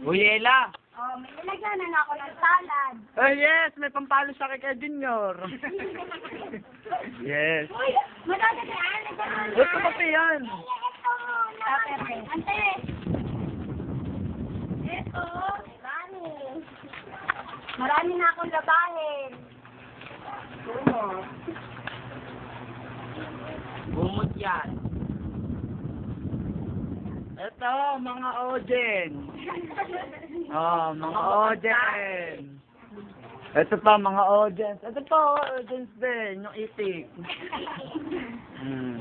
Uy, Ella! Oh, may nilagyan na ako ng salad. Oh, yes! May pampalo sa kay Junior. Yes. Uy, madadaan. Ito pa yan. Ante. Ito. Marami na akong labahin. Bumot yan. Ito, mga Ojen. Oh, mga Ojen. Ito pa, mga Ojens. Ito pa, Ojens din, yung itik.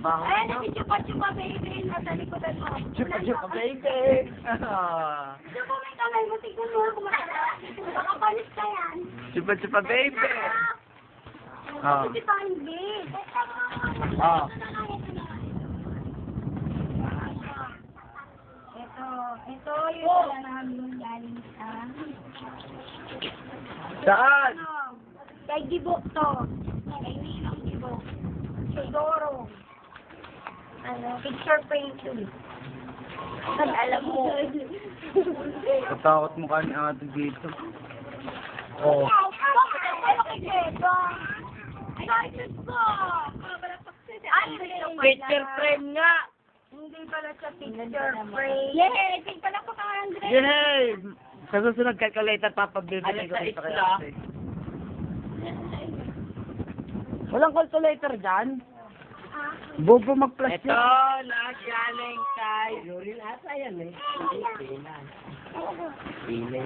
Ay, si Chupa-Chupa baby. Nasa likodan mo. Chupa-chupa baby. Chupa may kamay mo. Tignan mo ako makala. Baka panis ka yan. Chupa-chupa baby. Oh. Kasi pa hindi. Oh. Ito yung wala namin galing sa... Saan? Ano? Kay Gibok to. Kay Ninong Gibok. Siguro. Ano? Picture frame to. Pag alam mo. Katakot mo ka ni ate dito. Oh. Bakit ang pala kay Jeda? Ay, Diyos ko. Picture frame nga. Hindi pala sa picture frame. Yay! Ito pala ko kang Andres. Yay! Sa susunod calculator, papabibigay ko ito kay ate. Walang calculator dyan? Bobo mag-plus Ito, nagaling kay... Yurin ata yan eh. Pila.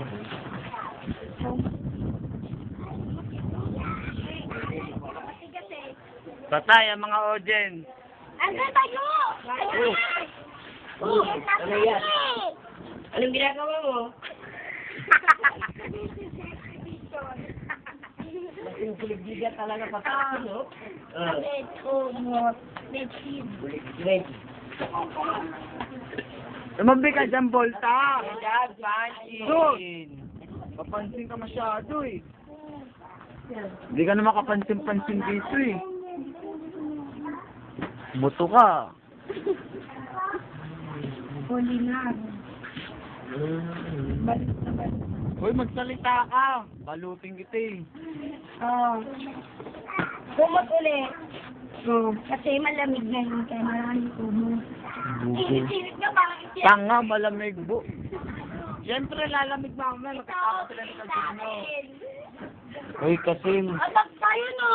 Patay ang mga audience. Andres tayo! Ano yan? Anong ginagawa mo? Yung kuligliga talaga pa no? Kuligliga. Tumabi ka dyan, Volta. Dad, pansin. Doon. Kapansin ka masyado eh. Hindi ka naman kapansin-pansin dito eh. Buto ka. Huli na. Balik na balik. Hoy, magsalita ka. Balutin kita eh. Oo. Kumot ulit. Kasi malamig na yun kaya maraming kumot. Init-init na parang itin. Tanga, malamig bu. Siyempre, lalamig mamaya. Magkakama sila ng kalbig mo. Hoy, kasi. Atak tayo no.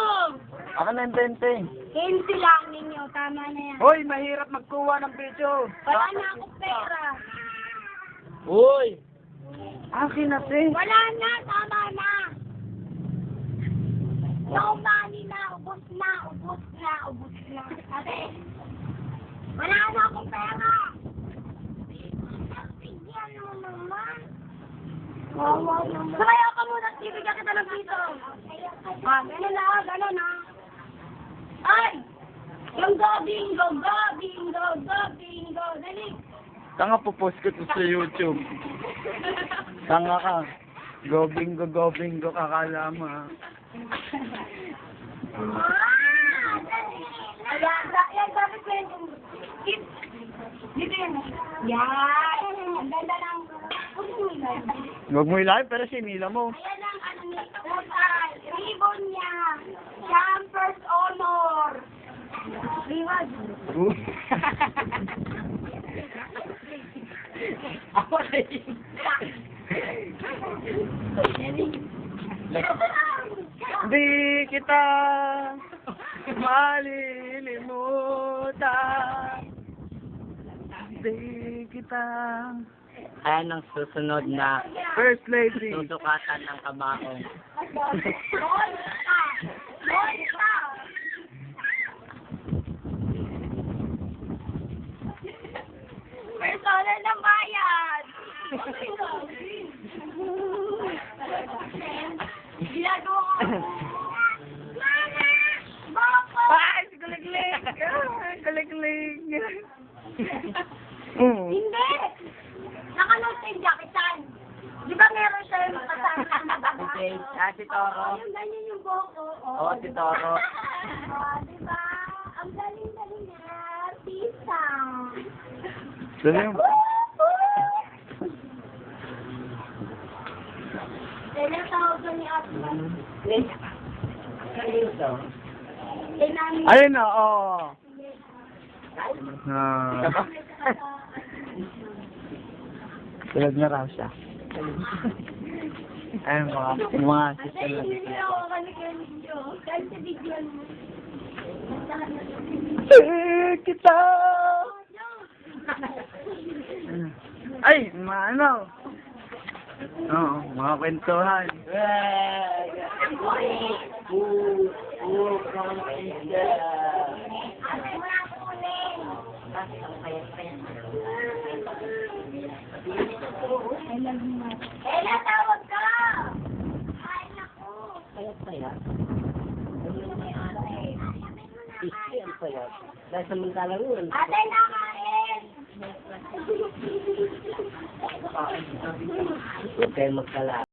Ako na yung 20. 20 lang ninyo. Tama na yan. Hoy, mahirap magkuha ng video. Wala na akong pera. Hoy! Akin na, te. Wala na. Tama na. No money na. Ubus na. Ubus na. Ubus na. Ate. Wala na akong pera. Bigyan mo naman. Wawa naman. Sumaya ka muna. Bibigyan kita ng dito. Gano'n na. Gano'n na. Ay! Yung go, bingo, go, bingo, go, bingo. Dali. Tanga, pupost ko to sa YouTube. Tanga ka. Go bingo, kakala mo ha. Yan, sabi ko yun. Dito yan. Yan. Ang ganda lang. Huwag mo ilay, pero sinila mo. Ayan ang ano ni ribbon niya. Campers honor. Ribbon. Ako na yun. Di kita malilimutan. Di kita. Ayan ang susunod na First lady. susukatan ng kabaong. Personal ng bayan. Ginagawa ko. Mama! Papa! Ay, si Kuliglig! Kuliglig! Hindi! Nakanood sa yung jacketan. Di ba meron siya yung kasama? Okay, si Toro. Yung ganyan yung buhok ko. Oo, si Toro. Di ba? Ang galing-galing niya. Artista. Saan yung... Ayun na, oo. Ah. Tulad na raw siya. Ayun mga sister na dito. Kita! Ay, ano? Oo, mga kwentuhan. Ella, tawag ka! Ay, naku! Payat-payat. Isi ang payat. Dahil samantalang yun. Ate, nakain! Huwag kayo magkala.